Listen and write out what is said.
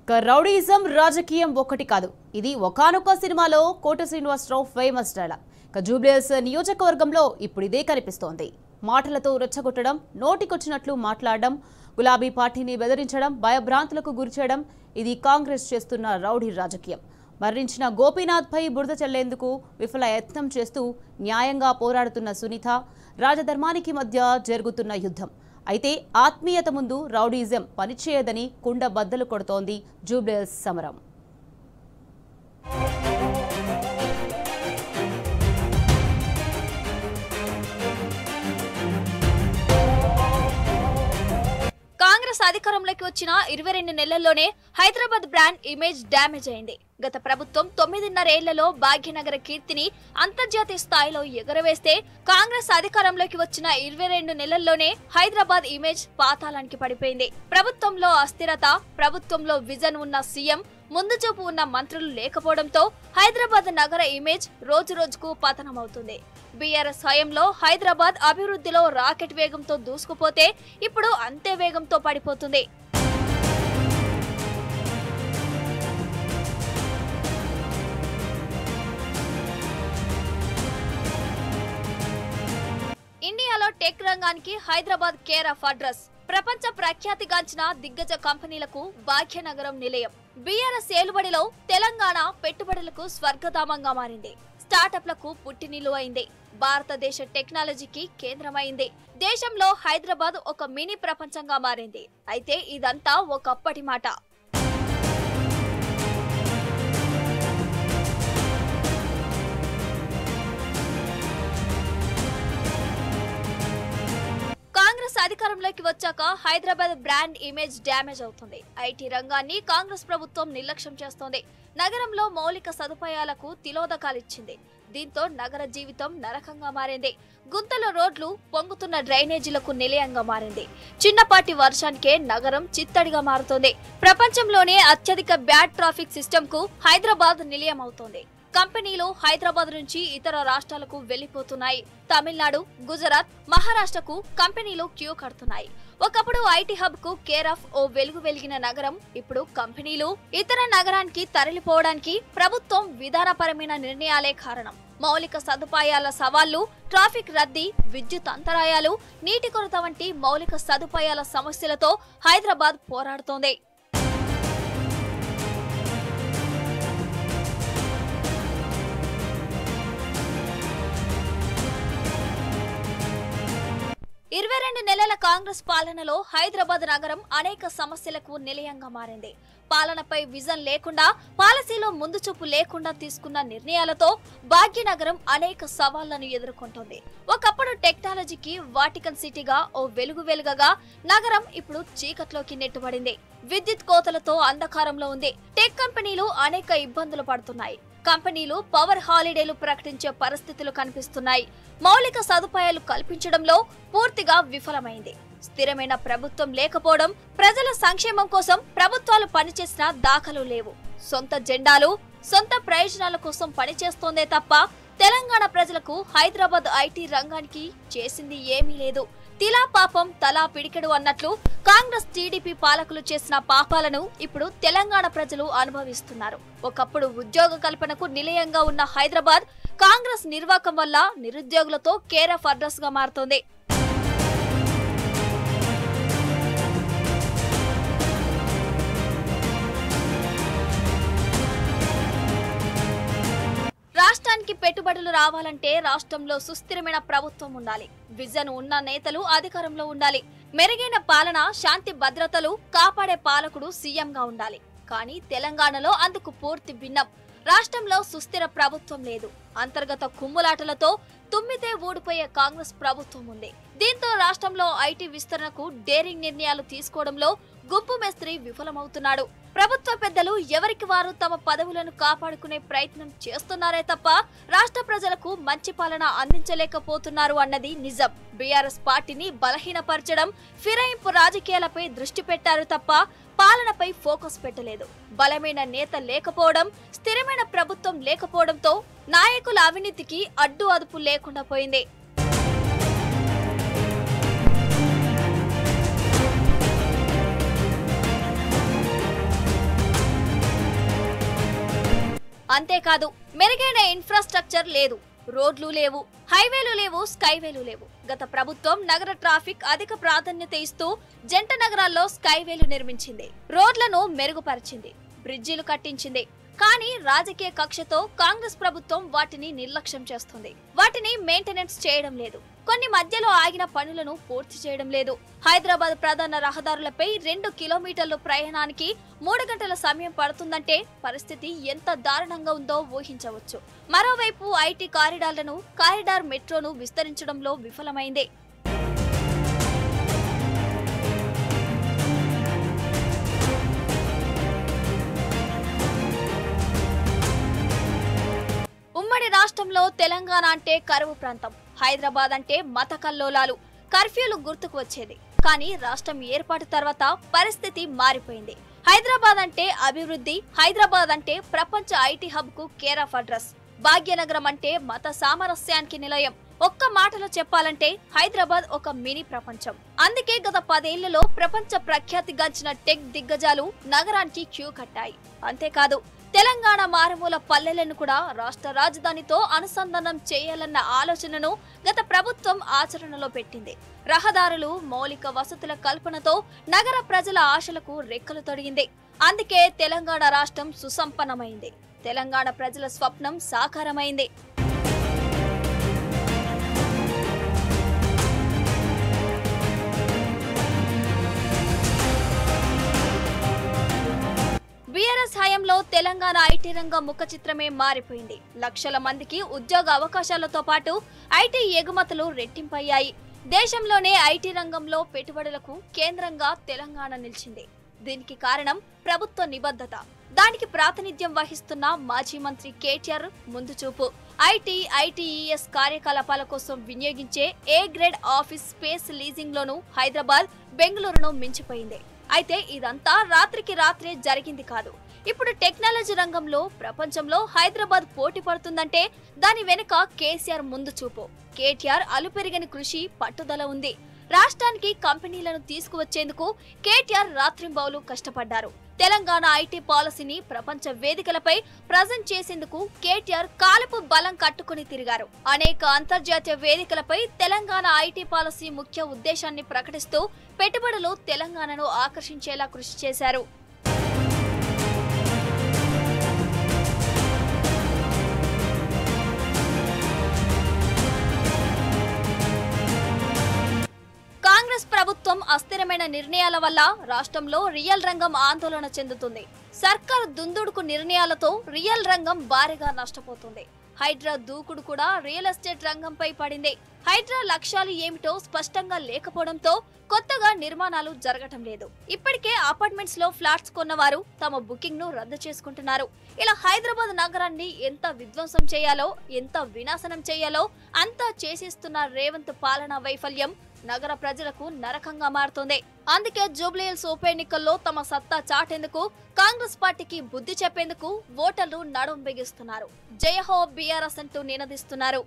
Rowdyism రాజకీయం ఒక్కటి కాదు. ఇది ఒకానొక సినిమాలో కోట శ్రీనివాసరావు ఫేమస్ డైలాగ్. జూబ్లీహిల్స్ నియోజకవర్గంలో ఇప్పుడు ఇదే కనిపిస్తోంది. మాటలతో రెచ్చగొట్టడం, నోటికొచ్చినట్లు మాట్లాడడం, గులాబీ పార్టీని బెదిరించడం, భయభ్రాంతులకు గురిచేయడం ఇది కాంగ్రెస్ చేస్తున్న రౌడీ రాజకీయం. మరణించిన గోపీనాథ్పై బురద చల్లేందుకు విఫల యత్నం చేస్తూ న్యాయంగా పోరాడుతున్న సునీత, రాజధర్మానికి మధ్య జరుగుతున్న యుద్ధం. అయితే ఆత్మీయత ముందు రౌడీయిజం పనిచేయదని కుండ బద్దలు కొడుతోంది జూబ్లీహిల్స్ సమరం. కాంగ్రెస్ అధికారంలోకి వచ్చిన 22 నెలల్లోనే హైదరాబాద్ బ్రాండ్ ఇమేజ్ డ్యామేజ్ అయింది. గత ప్రభుత్వం 9.5 ఏళ్లలో భాగ్యనగర కీర్తిని అంతర్జాతీయ స్థాయిలో ఎగురవేస్తే, కాంగ్రెస్ అధికారంలోకి వచ్చిన 22 నెలల్లోనే హైదరాబాద్ ఇమేజ్ పాతాళానికి పడిపోయింది. ప్రభుత్వంలో అస్థిరత, ప్రభుత్వంలో విజన్ ఉన్న సీఎం, ముందు చూపు ఉన్న మంత్రులు లేకపోవడంతో హైదరాబాద్ నగర ఇమేజ్ రోజు రోజుకు పతనమవుతుంది. బీఆర్ఎస్ హయాంలో హైదరాబాద్ అభివృద్ధిలో రాకెట్ వేగంతో దూసుకుపోతే ఇప్పుడు అంతే వేగంతో పడిపోతుంది. ఇండియాలో టెక్ రంగానికి హైదరాబాద్ కేర్ ఆఫ్ అడ్రస్. ప్రపంచ ప్రఖ్యాతిగాంచిన దిగ్గజ కంపెనీలకు భాగ్యనగరం నిలయం. బీఆర్ఎస్ ఏలుబడిలో తెలంగాణ పెట్టుబడులకు స్వర్గధామంగా మారింది. స్టార్టప్లకు పుట్టినిల్లు అయింది. భారతదేశ టెక్నాలజీకి కేంద్రమైంది. దేశంలో హైదరాబాద్ ఒక మినీ ప్రపంచంగా మారింది. అయితే ఇదంతా ఒకప్పటి మాట. కాంగ్రెస్ అధికారంలోకి వచ్చాక హైదరాబాద్ బ్రాండ్ ఇమేజ్ డ్యామేజ్ అవుతుంది. ఐటీ రంగాన్ని కాంగ్రెస్ ప్రభుత్వం నిర్లక్ష్యం చేస్తోంది. నగరంలో మౌలిక సదుపాయాలకు తిలోదకాలిచ్చింది. దీంతో నగర జీవితం నరకంగా మారింది. గుంతల రోడ్లు, పొంగుతున్న డ్రైనేజీలకు నిలయంగా మారింది. చిన్నపాటి వర్షానికే నగరం చిత్తడిగా మారుతోంది. ప్రపంచంలోనే అత్యధిక బ్యాడ్ ట్రాఫిక్ సిస్టమ్ కు హైదరాబాద్ నిలయం అవుతోంది. కంపెనీలు హైదరాబాద్ నుంచి ఇతర రాష్ట్రాలకు వెళ్లిపోతున్నాయి. తమిళనాడు, గుజరాత్, మహారాష్ట్రకు కంపెనీలు క్యూ కడుతున్నాయి. ఒకప్పుడు ఐటీ హబ్ కు కేర్ ఆఫ్ ఓ వెలుగు వెలిగిన నగరం ఇప్పుడు కంపెనీలు ఇతర నగరానికి తరలిపోవడానికి ప్రభుత్వం విధానపరమైన నిర్ణయాలే కారణం. మౌలిక సదుపాయాల సవాళ్లు, ట్రాఫిక్ రద్దీ, విద్యుత్ అంతరాయాలు, నీటి కొరత వంటి మౌలిక సదుపాయాల సమస్యలతో హైదరాబాద్ పోరాడుతోంది. ఇరవై 22 నెలల కాంగ్రెస్ పాలనలో హైదరాబాద్ నగరం అనేక సమస్యలకు నిలయంగా మారింది. పాలనపై విజన్ లేకుండా, పాలసీలో ముందు చూపు లేకుండా తీసుకున్న నిర్ణయాలతో భాగ్యనగరం అనేక సవాళ్లను ఎదుర్కొంటోంది. ఒకప్పుడు టెక్నాలజీకి వాటికన్ సిటీగా ఓ వెలుగుగా నగరం ఇప్పుడు చీకట్లోకి నెట్టుబడింది. విద్యుత్ కోతలతో అంధకారంలో ఉంది. టెక్ కంపెనీలు అనేక ఇబ్బందులు పడుతున్నాయి. కంపెనీలు పవర్ హాలిడేలు ప్రకటించే పరిస్థితులు కనిపిస్తున్నాయి. మౌలిక సదుపాయాలు కల్పించడంలో పూర్తిగా విఫలమైంది. స్థిరమైన ప్రభుత్వం లేకపోవడం, ప్రజల సంక్షేమం కోసం ప్రభుత్వాలు పనిచేసిన దాఖలు లేవు. సొంత జెండాలు, సొంత ప్రయోజనాల కోసం పనిచేస్తోందే తప్ప తెలంగాణ ప్రజలకు హైదరాబాద్ ఐటీ రంగానికి చేసింది ఏమీ లేదు. తిలా పాపం తలా పిడికెడు అన్నట్లు కాంగ్రెస్ టీడీపీ పాలకులు చేసిన పాపాలను ఇప్పుడు తెలంగాణ ప్రజలు అనుభవిస్తున్నారు. ఒకప్పుడు ఉద్యోగ కల్పనకు నిలయంగా ఉన్న హైదరాబాద్ కాంగ్రెస్ నిర్వాకం వల్ల నిరుద్యోగులతో కేర్ ఆఫ్ అడ్రస్ గా మారుతోంది. రాష్ట్రానికి పెట్టుబడులు రావాలంటే రాష్ట్రంలో సుస్థిరమైన ప్రభుత్వం ఉండాలి. విజన్ ఉన్న నేతలు అధికారంలో ఉండాలి. మెరుగైన పాలన, శాంతి భద్రతలు కాపాడే పాలకుడు సీఎంగా ఉండాలి. కానీ తెలంగాణలో అందుకు పూర్తి భిన్నం. రాష్ట్రంలో సుస్థిర ప్రభుత్వం లేదు. అంతర్గత కుమ్ములాటలతో తుమ్మితే ఊడిపోయే కాంగ్రెస్ ప్రభుత్వం ఉంది. దీంతో రాష్ట్రంలో ఐటీ విస్తరణకు డేరింగ్ నిర్ణయాలు తీసుకోవడంలో గుంపు మేస్త్రి విఫలమవుతున్నాడు. ప్రభుత్వ పెద్దలు ఎవరికి వారు తమ పదవులను కాపాడుకునే ప్రయత్నం చేస్తున్నారే తప్ప రాష్ట్ర ప్రజలకు మంచి పాలన అందించలేకపోతున్నారు అన్నది నిజం. బీఆర్ఎస్ పార్టీని బలహీనపరచడం, ఫిరాయింపు రాజకీయాలపై దృష్టి పెట్టారు తప్ప పాలనపై ఫోకస్ పెట్టలేదు. బలమైన నేత లేకపోవడం, స్థిరమైన ప్రభుత్వం లేకపోవడంతో నాయకుల అవినీతికి అడ్డు అదుపు లేకుండా పోయింది. అంతేకాదు మెరుగైన ఇన్ఫ్రాస్ట్రక్చర్ లేదు, రోడ్లు లేవు, హైవేలు లేవు, స్కైవేలు లేవు. గత ప్రభుత్వం నగర ట్రాఫిక్ అధిక ప్రాధాన్యత ఇస్తూ జంట నగరాల్లో స్కైవేలు నిర్మించింది, రోడ్లను మెరుగుపరిచింది, బ్రిడ్జిలు కట్టించింది. కానీ రాజకీయ కక్షతో కాంగ్రెస్ ప్రభుత్వం వాటిని నిర్లక్ష్యం చేస్తుంది. వాటిని మెయింటెనెన్స్ చేయడం లేదు, కొన్ని మధ్యలో ఆగిన పనులను పూర్తి చేయడం లేదు. హైదరాబాద్ ప్రధాన రహదారులపై 2 కిలోమీటర్ల ప్రయాణానికి 3 గంటల సమయం పడుతుందంటే పరిస్థితి ఎంత దారుణంగా ఉందో ఊహించవచ్చు. మరోవైపు ఐటీ కారిడార్ మెట్రోను విస్తరించడంలో విఫలమైంది. ఉమ్మడి రాష్ట్రంలో తెలంగాణ అంటే కరువు ప్రాంతం, హైదరాబాద్ అంటే మత కల్లోలాలు, కర్ఫ్యూలు గుర్తుకు వచ్చేది. కానీ రాష్ట్రం ఏర్పాటు తర్వాత పరిస్థితి మారిపోయింది. హైదరాబాద్ అంటే అభివృద్ధి, హైదరాబాద్ అంటే ప్రపంచ ఐటీ హబ్ కు కేర్ ఆఫ్ అడ్రస్, భాగ్యనగరం అంటే మత సామరస్యానికి నిలయం. ఒక్క మాటలో చెప్పాలంటే హైదరాబాద్ ఒక మినీ ప్రపంచం. అందుకే గత 10 ఏళ్లలో ప్రపంచ ప్రఖ్యాతిగాంచిన టెక్ దిగ్గజాలు నగరానికి క్యూ కట్టాయి. అంతేకాదు తెలంగాణ మారుమూల పల్లెలను కూడా రాష్ట్ర రాజధానితో అనుసంధానం చేయాలన్న ఆలోచనను గత ప్రభుత్వం ఆచరణలో పెట్టింది. రహదారులు, మౌలిక వసతుల కల్పనతో నగర ప్రజల ఆశలకు రెక్కలు తొడిగింది. అందుకే తెలంగాణ రాష్ట్రం సుసంపన్నమైంది, తెలంగాణ ప్రజల స్వప్నం సాకారమైంది. బీఆర్ఎస్ హయాంలో తెలంగాణ ఐటీ రంగం ముఖ చిత్రమే మారిపోయింది. లక్షల మందికి ఉద్యోగ అవకాశాలతో పాటు ఐటీ ఎగుమతులు రెట్టింపయ్యాయి. దేశంలోనే ఐటీ రంగంలో పెట్టుబడులకు కేంద్రంగా తెలంగాణ నిలిచింది. దీనికి కారణం ప్రభుత్వ నిబద్ధత. దానికి ప్రాతినిధ్యం వహిస్తున్న మాజీ మంత్రి కేటీఆర్ ముందు చూపు. ఐటీఈఎస్ కార్యకలాపాల కోసం వినియోగించే A grade office space leasing లోనూ హైదరాబాద్, బెంగళూరును మించిపోయింది. అయితే ఇదంతా రాత్రికి రాత్రే జరిగింది కాదు. ఇప్పుడు టెక్నాలజీ రంగంలో ప్రపంచంలో హైదరాబాద్ పోటీ పడుతుందంటే దాని వెనుక కేసీఆర్ ముందు చూపు, కేటీఆర్ అలుపెరిగని కృషి, పట్టుదల ఉంది. రాష్ట్రానికి కంపెనీలను తీసుకువచ్చేందుకు కేటీఆర్ రాత్రింబౌలు కష్టపడ్డారు. తెలంగాణ ఐటీ పాలసీని ప్రపంచ వేదికలపై ప్రజెంట్ చేసేందుకు కేటీఆర్ కాలుపు బలం కట్టుకుని తిరిగారు. అనేక అంతర్జాతీయ వేదికలపై తెలంగాణ ఐటీ పాలసీ ముఖ్య ఉద్దేశాన్ని ప్రకటిస్తూ పెట్టుబడులు తెలంగాణను ఆకర్షించేలా కృషి చేశారు. కాంగ్రెస్ ప్రభుత్వం అస్థిరమైన నిర్ణయాల వల్ల రాష్ట్రంలో రియల్ రంగం ఆందోళన చెందుతుంది. సర్కార్ దుందుడుకు నిర్ణయాలతో రియల్ రంగం భారీగా నష్టపోతుంది. హైడ్రా దూకుడు కూడా రియల్ ఎస్టేట్ రంగంపై పడింది. హైడ్రా లక్ష్యాలు ఏమిటో స్పష్టంగా లేకపోవడంతో కొత్తగా నిర్మాణాలు జరగటం లేదు. ఇప్పటికే అపార్ట్మెంట్స్ లో ఫ్లాట్స్ కొన్నవారు తమ బుకింగ్ ను రద్దు చేసుకుంటున్నారు. ఇలా హైదరాబాద్ నగరాన్ని ఎంత విధ్వంసం చేయాలో, ఎంత వినాశనం చేయాలో అంతా చేసేస్తున్న రేవంత్ పాలనా వైఫల్యం నగర ప్రజలకు నరకంగా మారుతోంది. అందుకే జూబ్లీహిల్స్ ఉప ఎన్నికల్లో తమ సత్తా చాటేందుకు కాంగ్రెస్ పార్టీకి బుద్ధి చెప్పేందుకు ఓటర్లు నడుం బిగిస్తున్నారు. జయహో బీఆర్ఎస్ అంటూ నినదిస్తున్నారు.